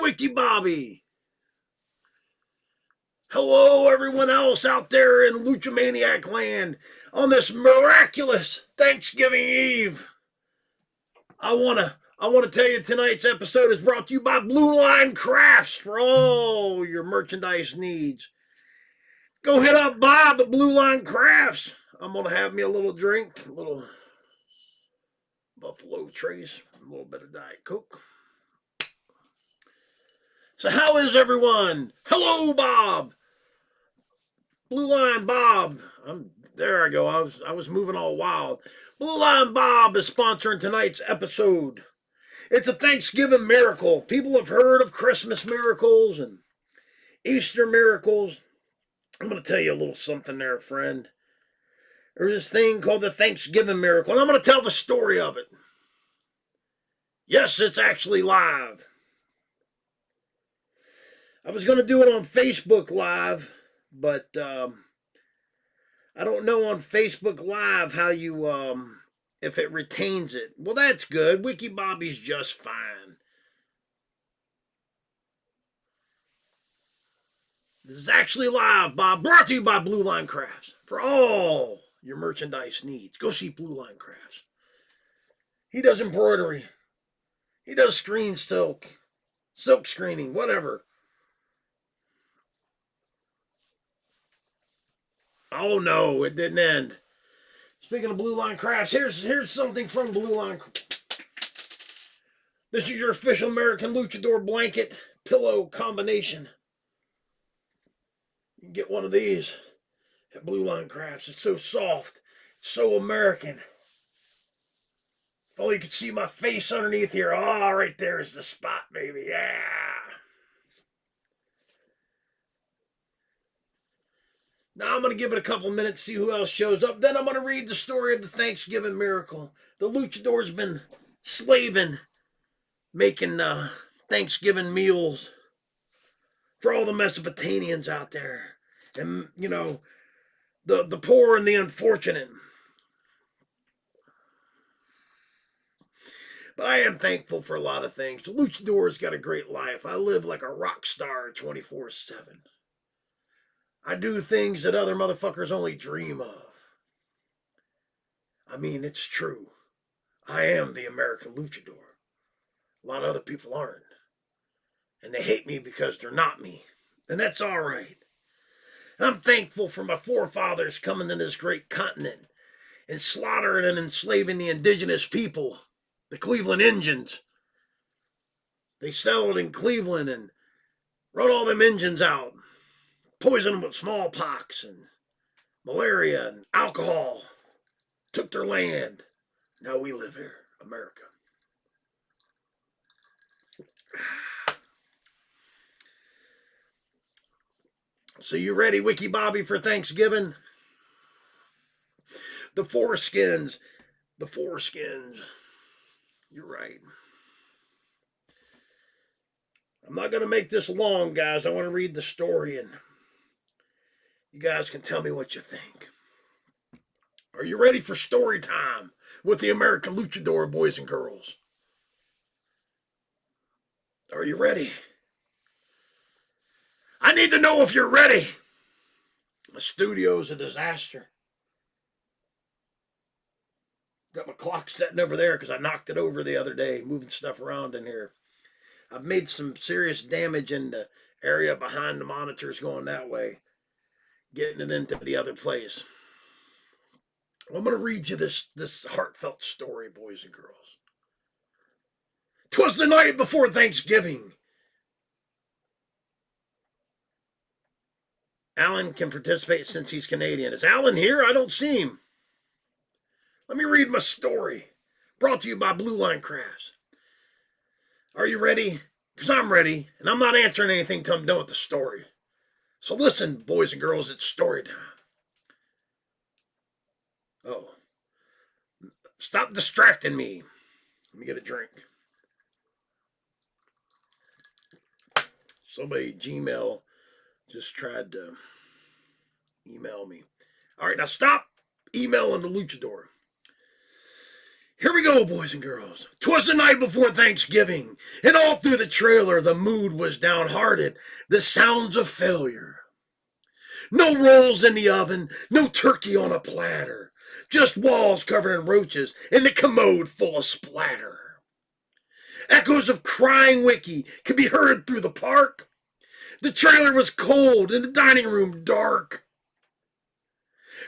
Wiki Bobby. Hello, everyone else out there in Lucha land on this miraculous Thanksgiving Eve. I wanna tell you tonight's episode is brought to you by Blue Line Crafts for all your merchandise needs. Go hit up Bob at Blue Line Crafts. I'm gonna have me a little drink, a little Buffalo Trace, a little bit of Diet Coke. So how is everyone? Hello, Bob. Blue Line Bob. There I go. I was moving all wild. Blue Line Bob is sponsoring tonight's episode. It's a Thanksgiving miracle. People have heard of Christmas miracles and Easter miracles. I'm going to tell you a little something there, friend. There's this thing called the Thanksgiving miracle, and I'm going to tell the story of it. Yes, it's actually live. I was going to do it on Facebook Live, but I don't know on Facebook Live how you, if it retains it. Well, that's good. Wiki Bobby's just fine. This is actually live, Bob. Brought to you by Blue Line Crafts. For all your merchandise needs, go see Blue Line Crafts. He does embroidery. He does screen silk screening, whatever. Oh no, it didn't end. Speaking of Blue Line Crafts, here's something from Blue Line. This is your official American Luchador blanket pillow combination. You can get one of these at Blue Line Crafts. It's so soft. It's so American. If only you could see my face underneath here. Oh, right there is the spot, baby. Yeah. Now I'm going to give it a couple minutes, see who else shows up. Then I'm going to read the story of the Thanksgiving miracle. The luchador's been slaving, making Thanksgiving meals for all the Mesopotamians out there. And, you know, the poor and the unfortunate. But I am thankful for a lot of things. The luchador's got a great life. I live like a rock star 24/7. I do things that other motherfuckers only dream of. I mean, it's true. I am the American luchador. A lot of other people aren't. And they hate me because they're not me. And that's all right. And I'm thankful for my forefathers coming to this great continent and slaughtering and enslaving the indigenous people, the Cleveland Indians. They settled in Cleveland and run all them Indians out. Poisoned them with smallpox and malaria and alcohol. Took their land. Now we live here, America. So you ready, Wiki Bobby, for Thanksgiving? The foreskins. The foreskins. You're right. I'm not going to make this long, guys. I want to read the story and you guys can tell me what you think. Are you ready for story time with the American Luchador, boys and girls? Are you ready? I need to know if you're ready. My studio's a disaster. Got my clock setting over there because I knocked it over the other day, moving stuff around in here. I've made some serious damage in the area behind the monitors going that way, getting it into the other place. I'm going to read you this heartfelt story, boys and girls. 'Twas the night before Thanksgiving. Alan can participate since he's Canadian. Is Alan here? I don't see him. Let me read my story. Brought to you by Blue Line Crafts. Are you ready? Because I'm ready, and I'm not answering anything until I'm done with the story. So listen, boys and girls, it's story time. Oh. Stop distracting me. Let me get a drink. Somebody Gmail just tried to email me. All right, now stop emailing the luchador. Here we go, boys and girls. 'Twas the night before Thanksgiving, and all through the trailer the mood was downhearted, the sounds of failure. No rolls in the oven, no turkey on a platter, just walls covered in roaches and the commode full of splatter. Echoes of crying Wiki could be heard through the park. The trailer was cold and the dining room dark.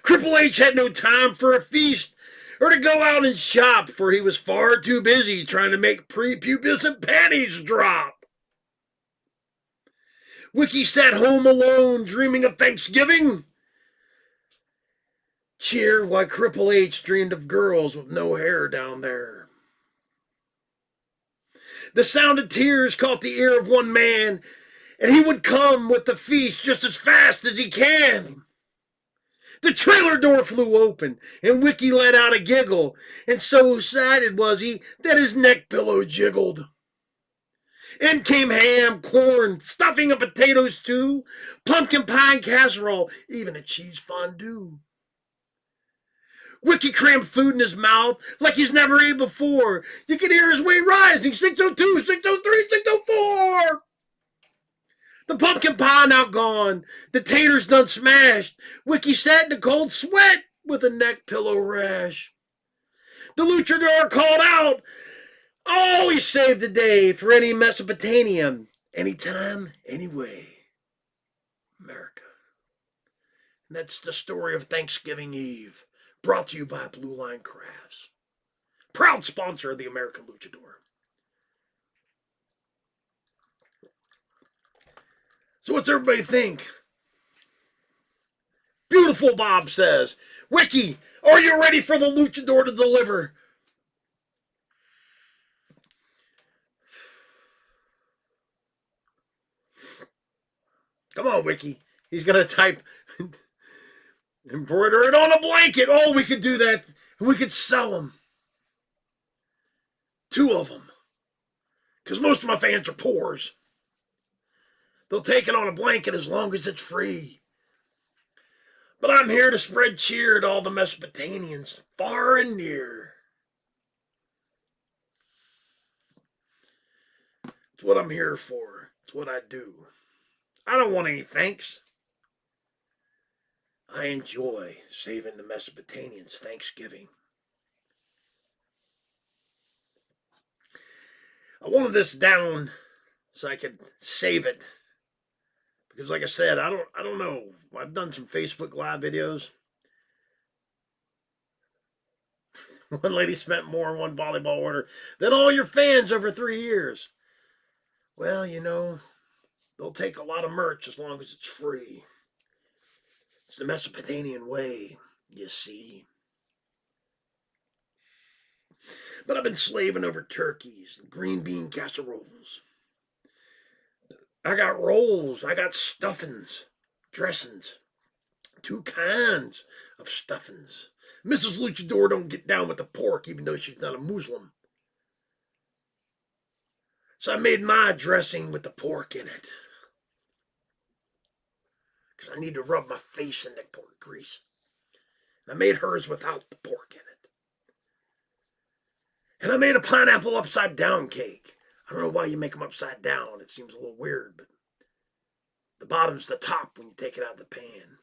Cripple H had no time for a feast or to go out and shop, for he was far too busy trying to make prepubescent panties drop. Wiki sat home alone, dreaming of Thanksgiving. Cheered while Cripple H dreamed of girls with no hair down there. The sound of tears caught the ear of one man, and he would come with the feast just as fast as he can. The trailer door flew open, and Wiki let out a giggle, and so excited was he that his neck pillow jiggled. In came ham, corn, stuffing, and potatoes too, pumpkin pie and casserole, even a cheese fondue. Wiki crammed food in his mouth like he's never ate before. You could hear his weight rising, 602, 603, 604. The pumpkin pie now gone, the taters done smashed. Wiki sat in a cold sweat with a neck pillow rash. The luchador called out, "Oh, he saved the day for any Mesopotamian, anytime, anyway." America. And that's the story of Thanksgiving Eve, brought to you by Blue Line Crafts, proud sponsor of the American Luchador. So what's everybody think? Beautiful, Bob says. Wiki, are you ready for the luchador to deliver? Come on, Wiki. He's going to type, embroider it on a blanket. Oh, we could do that. We could sell them. 2 of them. Because most of my fans are poors. They'll take it on a blanket as long as it's free. But I'm here to spread cheer to all the Mesopotamians, far and near. It's what I'm here for. It's what I do. I don't want any thanks. I enjoy saving the Mesopotamians' Thanksgiving. I wanted this down so I could save it. Because like I said, I don't know. I've done some Facebook Live videos. One lady spent more on one volleyball order than all your fans over 3 years. Well, you know, they'll take a lot of merch as long as it's free. It's the Mesopotamian way, you see. But I've been slaving over turkeys and green bean casseroles. I got rolls, I got stuffings, dressings, 2 kinds of stuffings. Mrs. Luchador don't get down with the pork even though she's not a Muslim. So I made my dressing with the pork in it. Because I need to rub my face in that pork grease. And I made hers without the pork in it. And I made a pineapple upside down cake. I don't know why you make them upside down. It seems a little weird, but the bottom's the top when you take it out of the pan.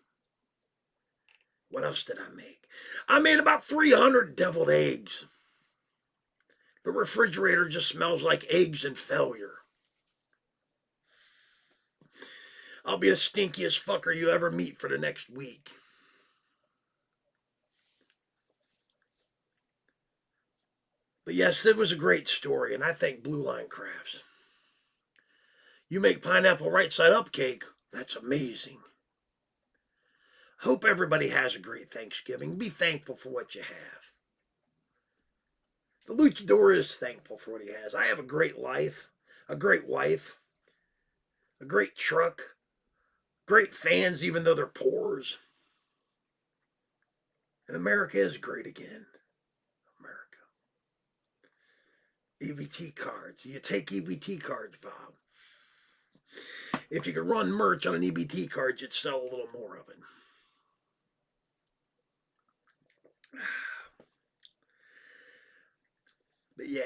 What else did I make? I made about 300 deviled eggs. The refrigerator just smells like eggs and failure. I'll be the stinkiest fucker you ever meet for the next week. But yes, it was a great story, and I thank Blue Line Crafts. You make pineapple right side up cake, that's amazing. Hope everybody has a great Thanksgiving. Be thankful for what you have. The luchador is thankful for what he has. I have a great life, a great wife, a great truck, great fans even though they're poors. And America is great again. EBT cards. You take EBT cards, Bob. If you could run merch on an EBT card, you'd sell a little more of it. But yeah.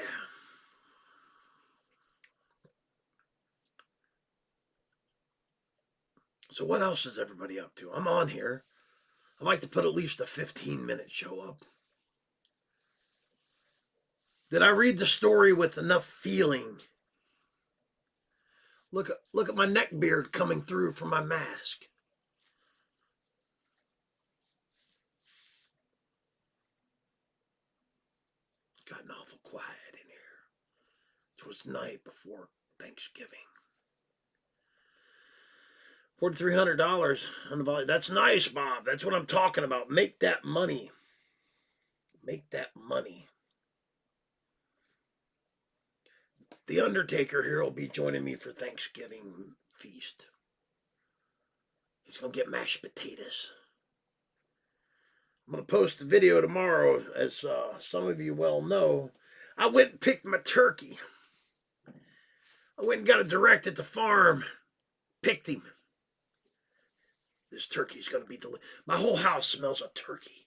So what else is everybody up to? I'm on here. I like to put at least a 15-minute show up. Did I read the story with enough feeling? Look at my neck beard coming through from my mask. It's gotten awful quiet in here. It was night before Thanksgiving. $4,300 on the volume. That's nice, Bob. That's what I'm talking about. Make that money. Make that money. The Undertaker here will be joining me for Thanksgiving feast. He's going to get mashed potatoes. I'm going to post the video tomorrow. As some of you well know, I went and picked my turkey. I went and got it direct at the farm. Picked him. This turkey's going to be delicious. My whole house smells of turkey.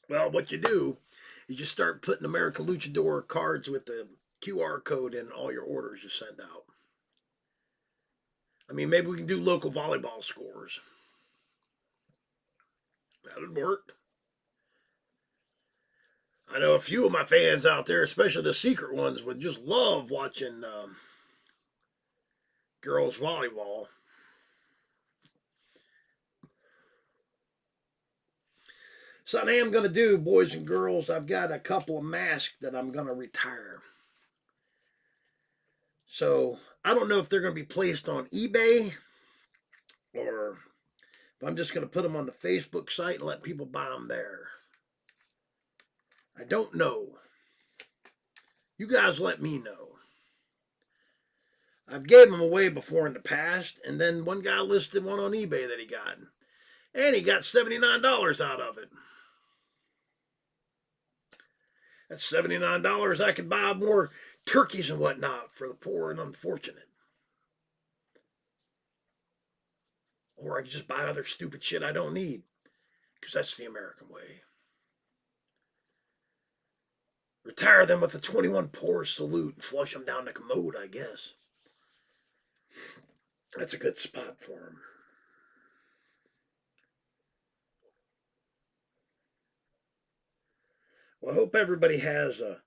Well, what you do is you start putting American Luchador cards with the QR code in all your orders you send out. I mean, maybe we can do local volleyball scores. That'd work. I know a few of my fans out there, especially the secret ones, would just love watching girls volleyball. So I am going to do, boys and girls, I've got a couple of masks that I'm going to retire. So I don't know if they're going to be placed on eBay or if I'm just going to put them on the Facebook site and let people buy them there. I don't know. You guys let me know. I've gave them away before in the past, and then one guy listed one on eBay that he got. And he got $79 out of it. That's $79 I could buy more turkeys and whatnot for the poor and unfortunate. Or I could just buy other stupid shit I don't need. Because that's the American way. Retire them with a 21 pour salute and flush them down the commode, I guess. That's a good spot for them. Well, I hope everybody has a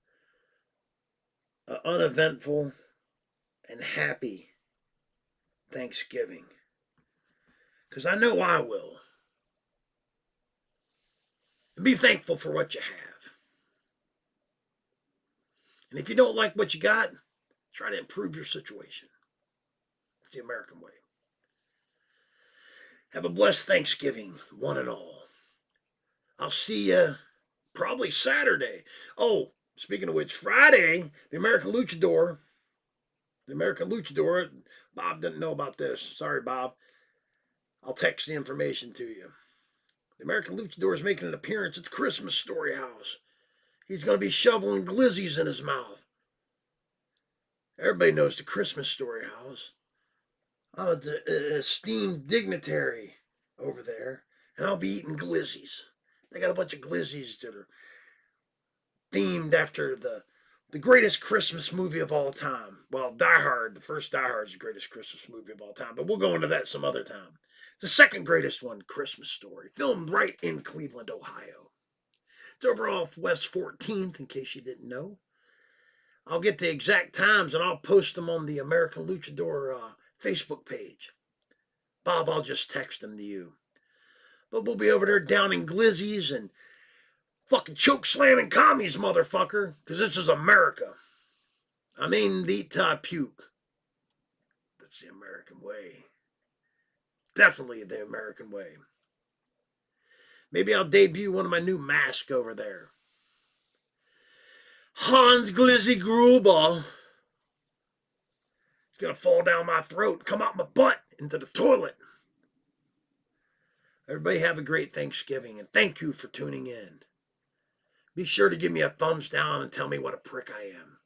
uneventful and happy Thanksgiving. Because I know I will. And be thankful for what you have. And if you don't like what you got, try to improve your situation. It's the American way. Have a blessed Thanksgiving, one and all. I'll see you probably Saturday. Oh, speaking of which, Friday, the American Luchador. Bob didn't know about this. Sorry, Bob. I'll text the information to you. The American Luchador is making an appearance at the Christmas Story House. He's going to be shoveling glizzies in his mouth. Everybody knows the Christmas Story House. I'm an esteemed dignitary over there, and I'll be eating glizzies. They got a bunch of glizzies that are themed after the greatest Christmas movie of all time. Well, Die Hard, the first Die Hard is the greatest Christmas movie of all time, but we'll go into that some other time. It's the second greatest one, Christmas Story, filmed right in Cleveland, Ohio. It's over off West 14th, in case you didn't know. I'll get the exact times, and I'll post them on the American Luchador Facebook page. Bob, I'll just text them to you. But we'll be over there downing glizzies and fucking choke slamming commies, motherfucker, because this is America. I mean, eat till I puke. That's the American way. Definitely the American way. Maybe I'll debut one of my new masks over there. Hans Glizzy Gruber. It's going to fall down my throat, come out my butt into the toilet. Everybody have a great Thanksgiving, and thank you for tuning in. Be sure to give me a thumbs down and tell me what a prick I am.